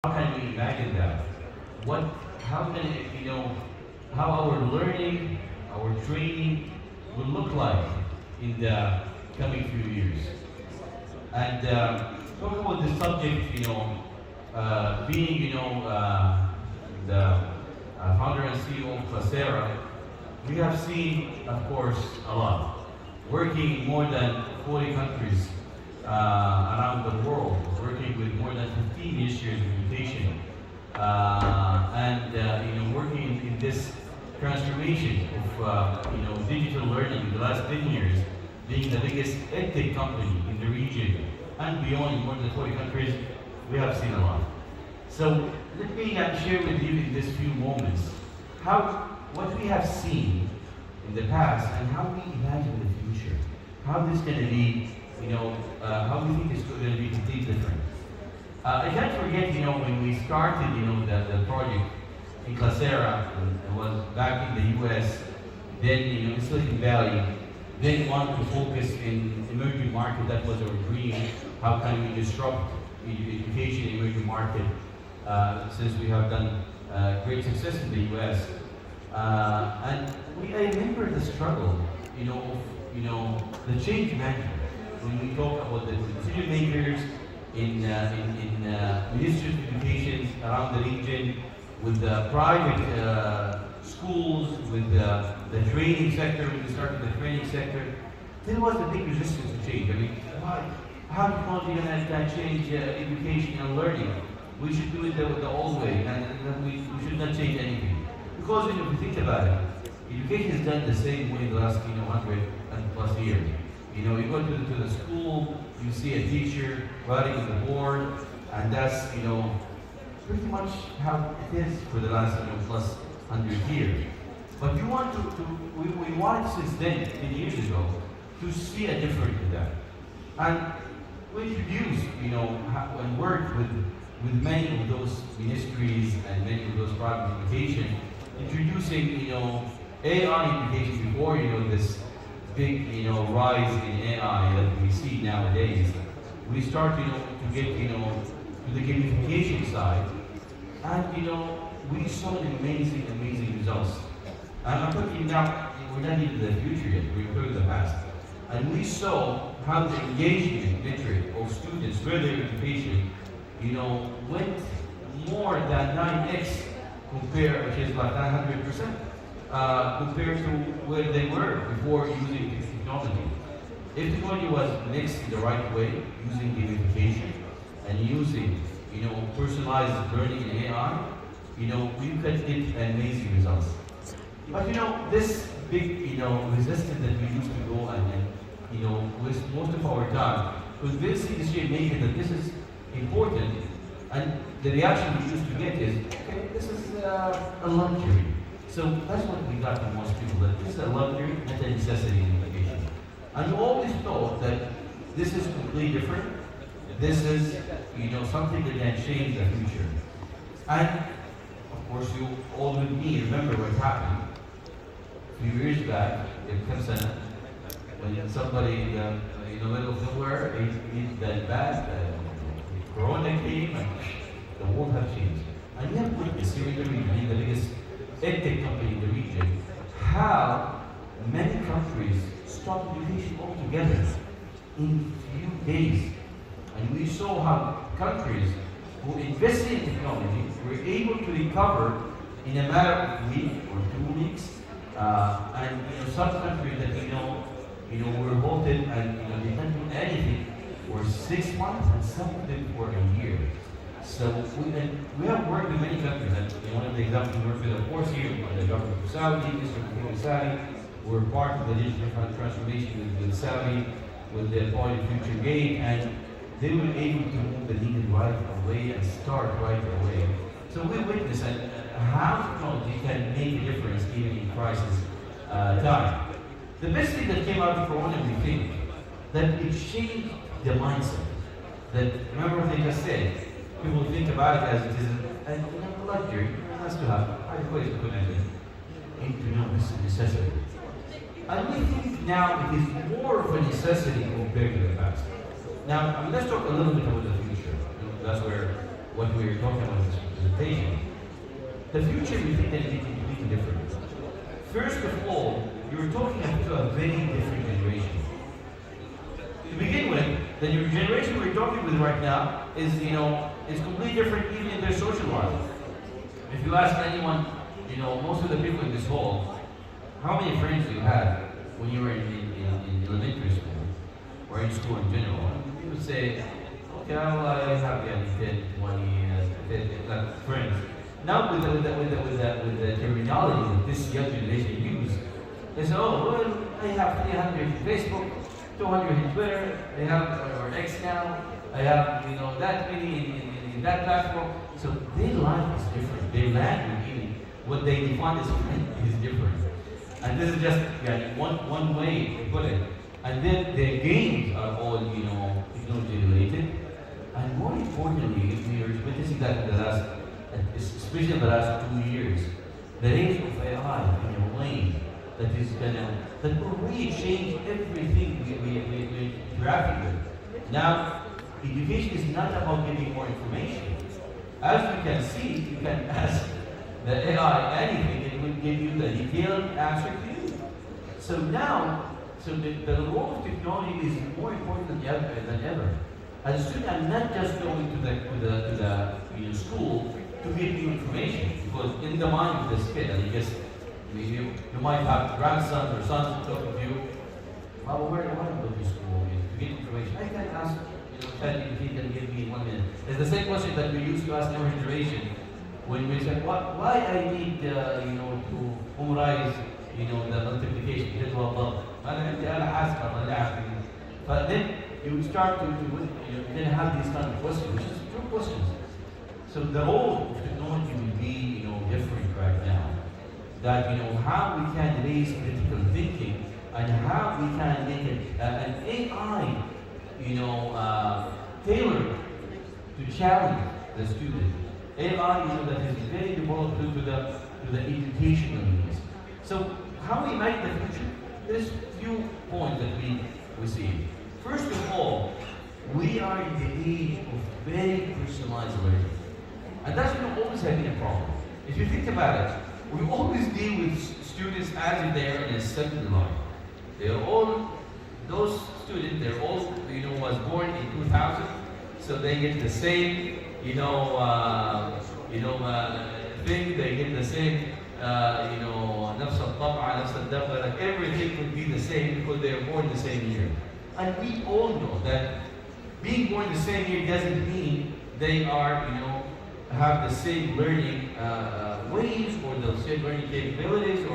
How can we imagine that? What, how can it, how our learning, our training will look like in the coming few years? And talk about the subject, being, the founder and CEO of Coursera, we have seen, of course, a lot. Working in more than 40 countries around the world, working with more than 15 years of education, and working in this transformation of digital learning in the last 10 years, being the biggest EdTech company in the region and beyond in more than 40 countries, we have seen a lot. So let me share with you in these few moments what we have seen in the past and how we imagine the future. How this going to be, how we think it's going to be completely different. I can't forget, when we started, the project in Coursera, it was back in the US, then, in Silicon Valley, then wanted to focus in emerging market. That was our dream. How can we disrupt education in emerging market, since we have done great success in the US. And I remember the struggle, the change management. When we talk about the decision makers in Ministry of Education around the region, with the private schools, with the training sector, when we started the training sector, there was a big resistance to change. I mean, why? How technology can change education and learning? We should do it the old way, and we should not change anything. Because if you think about it, education is done the same way the last 100 and plus years. You go to the school, you see a teacher writing on the board, and that's pretty much how it is for the last plus 100 years. But we wanted since then, 10 years ago, to see a difference in that. And we introduced, and worked with many of those ministries and many of those private education, introducing, AI education before, this big, rise in AI that we see nowadays. We start, to get, to the gamification side, and, we saw amazing, amazing results. And I'm talking now, we're not even the future yet, we're talking the past. And we saw how the engagement metric of students, further education, went more than 9x compared, which is like 900%, compared to where they were before using this technology. If technology was mixed in the right way, using gamification and using, personalized learning in AI, we could get amazing results. But this big, resistance that we used to go and waste most of our time convincing decision makers that this is important, and the reaction we used to get is, okay, this is a luxury. So that's what we got from most people, that this is a luxury, not a necessity in education. And you always thought that this is completely different. This is, something that can change the future. And of course, you all with me remember what happened a few years back in Kansas, when somebody in the middle of nowhere ate that bad, Corona came, and the world has changed. And we have witnessed here in the region, the biggest EdTech company in the region, how many countries stopped education altogether in few days. And we saw how countries who invested in technology were able to recover in a matter of week or 2 weeks. And some countries that were halted and they didn't do anything for 6 months, and some of them for a year. So we have worked with many countries, and one of the examples we worked with, of course, here on the government of Saudi, Mr. Saudi. We're part of the digital transformation with Saudi, with the Project Future Gate, and they were able to move the needle right away and start right away. So we witnessed how technology can make a difference even in crisis time. The best thing that came out of Corona, we think, that it changed the mindset. That, remember what they just said, people think about it as it is a luxury, it has to have. I always put it into this is a necessity. And we think now it is more of a necessity compared to the past. Now, let's talk a little bit about the future. That's where what we were talking about in this presentation. The future we think that will be completely different. First of all, you're talking to a very different generation. To begin with, the new generation we're talking with right now is, is completely different even in their social life. If you ask anyone, most of the people in this hall, how many friends you had when you were in elementary school or in school in general, you would say, okay, well, I have 10, 20, friends. Now with the terminology that this young generation use, they say, oh, well, I have 300 Facebook, 200 in Twitter, I have or X now, I have that many in that platform. So their life is different. Their language, even what they define as friend, is different. And this is just one way to put it. And then their games are all technology related. And more importantly, we are witnessing that in the last, especially in the last 2 years, the age of AI in a way that will really change everything we interact with. Now, education is not about getting more information. As you can see, you can ask the AI anything, it will give you the detailed answer to you. So now, the role of technology is more important than ever. As a student, I'm not just going to the school to get new information, because in the mind of this kid, I guess you might have grandsons or sons talking to you. Well, where do I go to school to get information? I can ask, ChatGPT can give me in 1 minute. It's the same question that we used to ask our generation when we said, why I need, to memorize, the multiplication. But then you start to then have these kind of questions, which is true questions. So the role of technology will be, different right now. That, how we can raise critical thinking and how we can make an AI, tailored to challenge the student. AI, that is very developed to the educational needs. So how we make the future? There's few points that we see. First of all, we are in the age of very personalized learning. And that's always have been a problem. If you think about it, we always deal with students as if they are in a second line. They're all, those students, they're all, was born in 2000, so they get the same, thing, they get the same, نفس الطبعة, نفس الدفع, like everything would be the same because they were born the same year. And we all know that being born the same year doesn't mean they are, have the same learning ways or the same learning capabilities,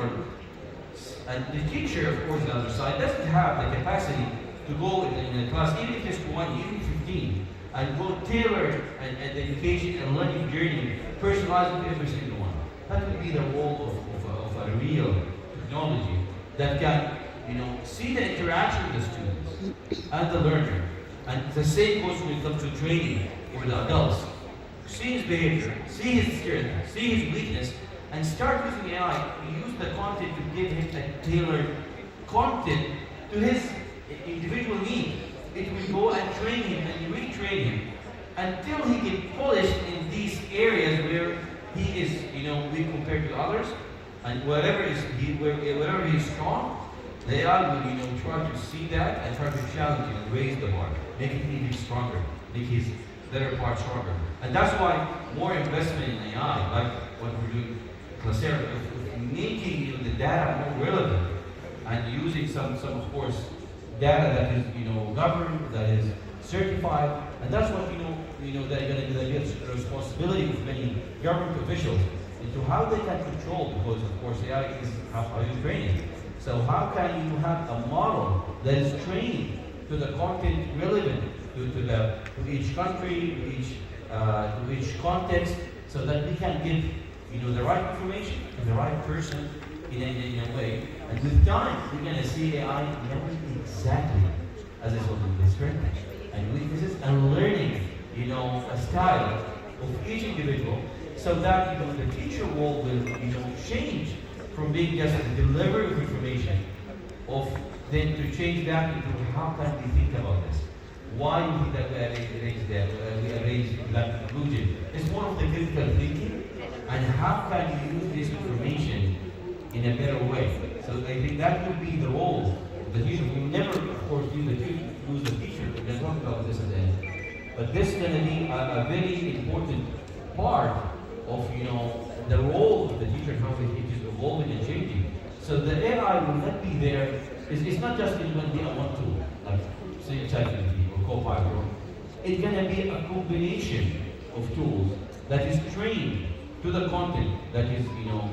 and the teacher, of course, on the other side, doesn't have the capacity to go in a class, even if it's 20, even 15, and will tailor an education and learning journey, personalized to every single one. That would be the role of a real technology that can, see the interaction with the students and the learner. And the same goes when it comes to training for the adults. See his behavior, see his strength, see his weakness, and start using AI to use the content to give him a tailored content to his individual need. It will go and train him and retrain him until he gets polished in these areas where he is, weak compared to others, and wherever he's strong, the AI will, try to see that and try to challenge him and raise the bar, make it even stronger, make his better part stronger. And that's why more investment in AI, like what we're doing, Coursera, making the data more relevant and using some of course, data that is, governed, that is certified, and that's what, they're going to get the responsibility of many government officials into how they can control, because of course AI is how you train it. So how can you have a model that is trained to the content relevant to each country, to each context, so that we can give the right information to the right person in a way. And with time, we're going to see AI knowing exactly, as I told you, the strengths and weaknesses, and learning, a style of each individual, so that the teacher will change from being just a delivery of information, then to change that into how can we think about this. Why do you think that we arranged that? We arranged that conclusion? It's more of the critical thinking and how can you use this information in a better way. So I think that would be the role of the teacher. We never, of course, use the teacher. We're going to talk about this at the end. But this is going to be a very important part of the role of the teacher and how it is evolving and changing. So the AI will not be there. It's not just going to be a one tool, like say ChatGPT or Copilot. It's going to be a combination of tools that is trained to the content that is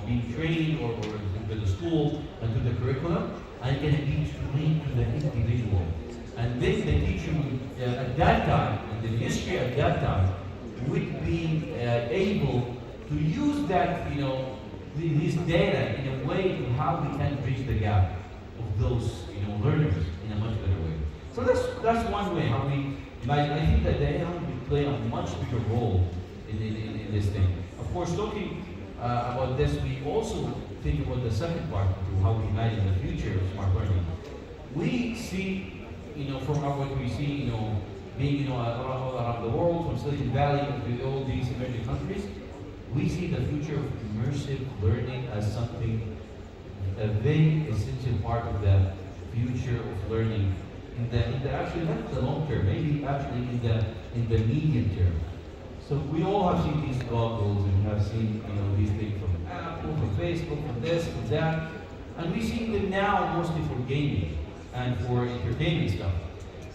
being trained or to the school and to the curriculum, and it's going to be trained to the individual. And then the teacher would, at that time, and the ministry at that time, would be able to use that, this data in a way to how we can bridge the gap of those, learners in a much better way. So that's one way how we imagine. I think that the AI will play a much bigger role in this thing. Of course, talking about this, we also think about the second part to how we imagine the future of smart learning. We see, from what we see, being around the world, from Silicon Valley to all these emerging countries, we see the future of immersive learning as something, a very essential part of the future of learning in the actually not the long term, maybe actually in the medium term. So we all have seen these goggles and have seen these things from Apple, from Facebook, from this, from that, and we see them now mostly for gaming and for entertainment stuff.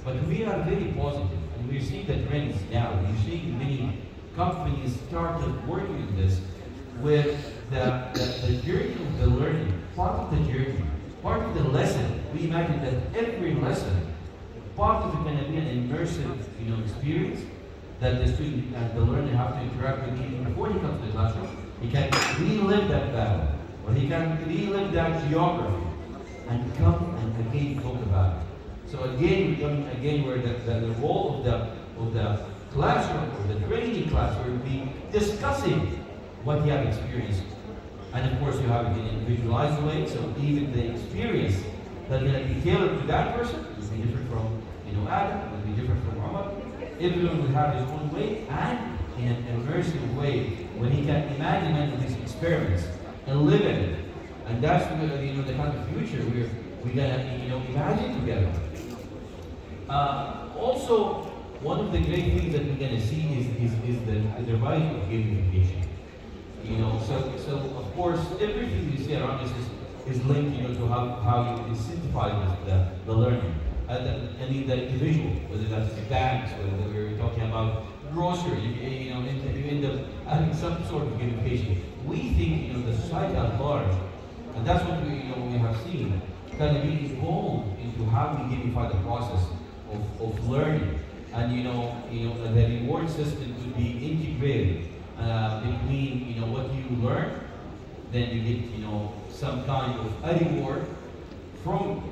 But we are very positive, and we're seeing the trends now. We're seeing many companies started working on this, where the journey of the learning, part of the journey, part of the lesson. We imagine that every lesson, part of it going to be an immersive, experience that the student and the learner have to interact with even before he comes to the classroom. He can relive that battle, or he can relive that geography, and come and again talk about it. So again, we're coming again where the role of the classroom or the training class will be discussing what you have experienced. And of course you have it in an individualized way, so even the experience that will be tailored to that person will be different from Adam, will be different from Omar. Everyone will have his own way and in an immersive way when he can imagine these experiments and live in it. And that's the kind of future we're gonna imagine together. Also, one of the great things that we're gonna see is the rise of gamification. So of course everything you see around us is linked to how you incentivize the learning. And the individual, whether that's banks, whether we're talking about grocery, you end up having some sort of gamification. We think the society at large, and that's what we have seen, kind of be involved into how we gamify the process of learning. And the reward system could be integrated between what you learn, then you get some kind of a reward from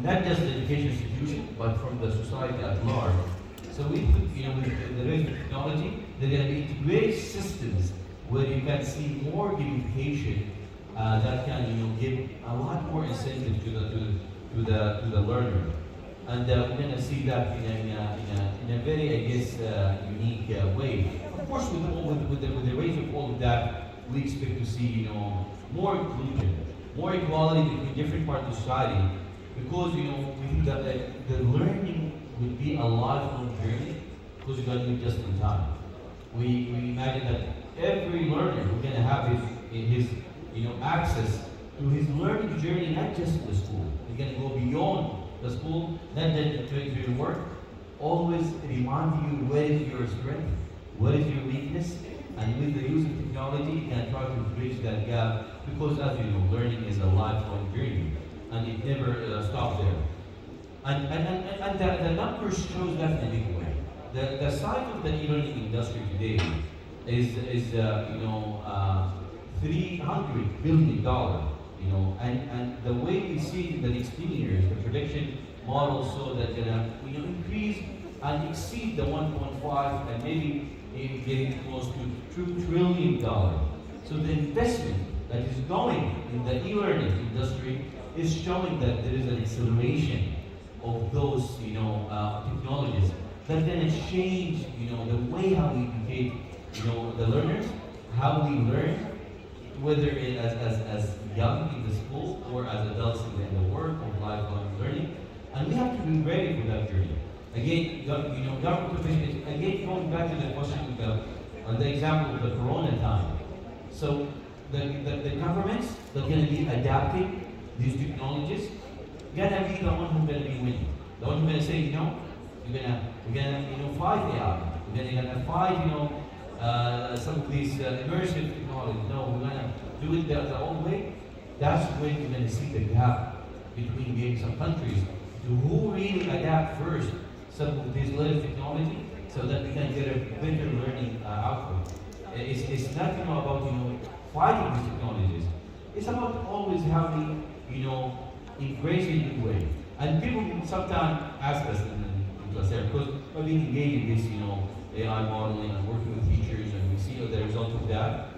not just the education institution, but from the society at large. So we think, with the rise of technology, there are going to be integrated systems where you can see more gamification that can, give a lot more incentive to the learner. And we're going to see that in a very, I guess, unique way. Of course, with the rise of all of that, we expect to see, more inclusion, more equality between different parts of society. Because we think that the learning will be a lifelong journey, because you're going to be just in time. We imagine that every learner who's going to have his access to his learning journey, not just in the school. He's going to go beyond the school, not just to your work. Always remind you where is your strength, what is your weakness, and with the use of technology, you can try to bridge that gap. Because as you know, learning is a lifelong journey. And it never stops there. And the numbers shows that in a big way. The size of the e-learning industry today is $300 billion. And the way we see it in the next 10 years, the prediction models show that gonna increase and exceed the 1.5 and maybe getting close to $2 trillion. So the investment that is going in the e-learning industry is showing that there is an acceleration of those, technologies that's going to change, the way how we educate, the learners, how we learn, whether as young in the school or as adults in the work of lifelong learning. And we have to be ready for that journey. Again, government officials, again, going back to the question of the example of the Corona time. So the governments that are going to be adapting these technologies, gonna be the one who's gonna be winning. The one who's gonna say, we're gonna fight AI. We're gonna fight, some of these immersive technologies. No, we're gonna do it the old way. That's when you're gonna see the gap between maybe some countries to who really adapt first some of these latest technology so that we can get a better learning output. It's not about fighting these technologies. It's about always having embrace it in a way. And people sometimes ask us in class there, because we've been engaged in this, AI modeling and working with teachers, and we see the result of that.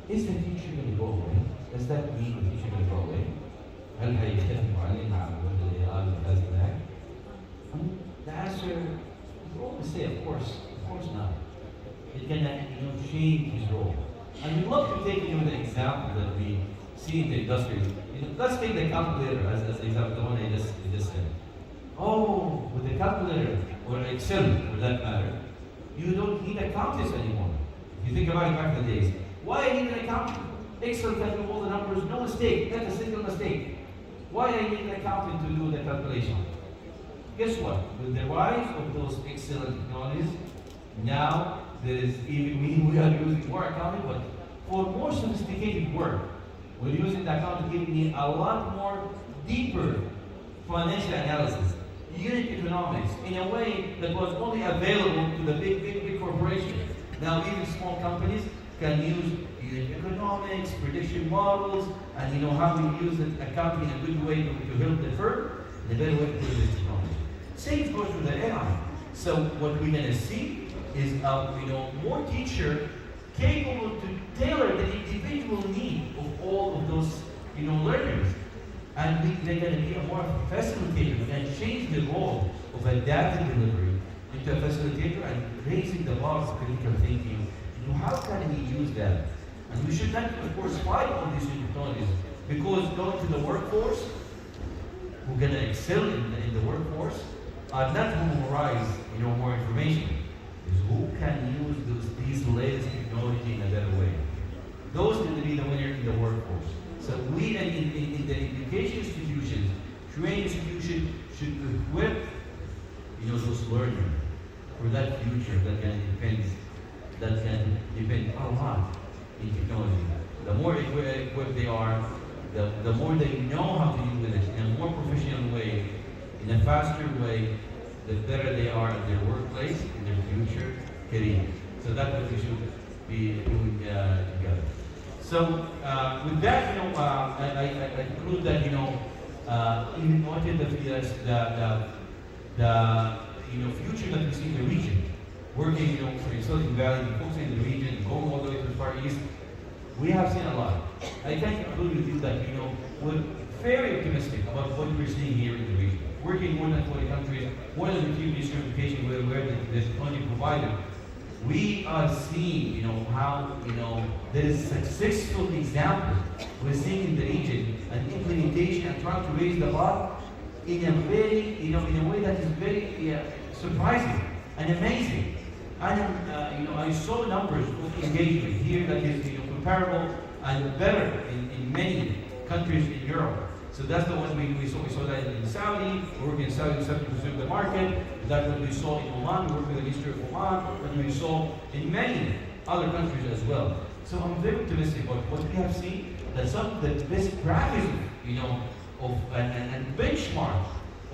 Is the teacher going to go away? Does that mean the teacher going to go away? هل هيختفي المعلم مع وجود الاي والجهاز هناك؟ The answer, we always say, of course not. It can change his role. And we love to take the example that we see in the industry. Let's take the calculator as an example, the one I just said. Oh, with the calculator, or Excel for that matter, you don't need accountants anymore. If you think about it back in the days, why I need an accountant? Excel can do all the numbers, no mistake, not a single mistake. Why I need an accountant to do the calculation? Guess what? With the rise of those excellent technologies, now there is even we are using more accounting, but for more sophisticated work, we're using the accountant to give me a lot more deeper financial analysis, unit economics, in a way that was only available to the big corporations. Now even small companies can use unit economics, prediction models, and how we use accounting in a good way to help the firm, the better way to do this technology. Same goes with the AI. So what we're going to see is more teacher capable to tailor the individual need of all of those learners. And they're going to be a more facilitator. We can change the role of a data delivery into a facilitator and raising the bar of critical thinking. How can we use that? And we should not, of course, fight on these new technologies, because going to the workforce, who's going to excel in the workforce, are not who memorize more information. Is who can use these latest technology in a better way. Those are going to be the winner in the workforce. So we in the education institutions, training institutions, should equip those learners for that future that can depend a lot in technology. The more equipped they are, the more they know how to use it in a more professional way, in a faster way, the better they are at their workplace, in their future career. So that's what we should be doing together. So with that, I conclude that even what is the future that we see in the region, working for Silicon Valley, focusing in the region, going all the way to the Far East, we have seen a lot. I can conclude with you that we're very optimistic about what we're seeing here in the region. Working in more than 40 countries, more than 50 certification where this technology provided. We are seeing, how, there is successful example we're seeing in the region, and implementation and trying to raise the bar in a very, in a way that is very surprising and amazing. And I saw numbers of engagement here that is comparable and better in many countries in Europe. So that's the one we saw. We saw that in Saudi, we're working in Saudi to serve the market. That's what we saw in Oman, we worked with the Ministry of Oman, and we saw in many other countries as well. So I'm very optimistic about what we have seen, that some of the best practice, of and benchmark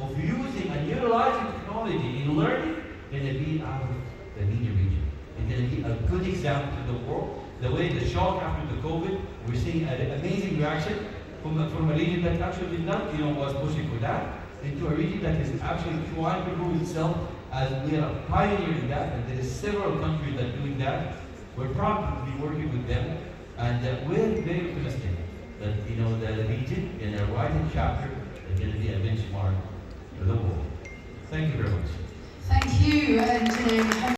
of using and utilizing technology in learning going to be out of the media region. It's going to be a good example to the world. The way the shock after the COVID, we're seeing an amazing reaction from a region that actually did not, was pushing for that, into a region that is actually trying to prove itself as we are a pioneer in that, and there is several countries that are doing that. We're proud to be working with them, and we're very optimistic that the region in a writing chapter is going to be a benchmark to the world. Thank you very much. Thank you, Engineer.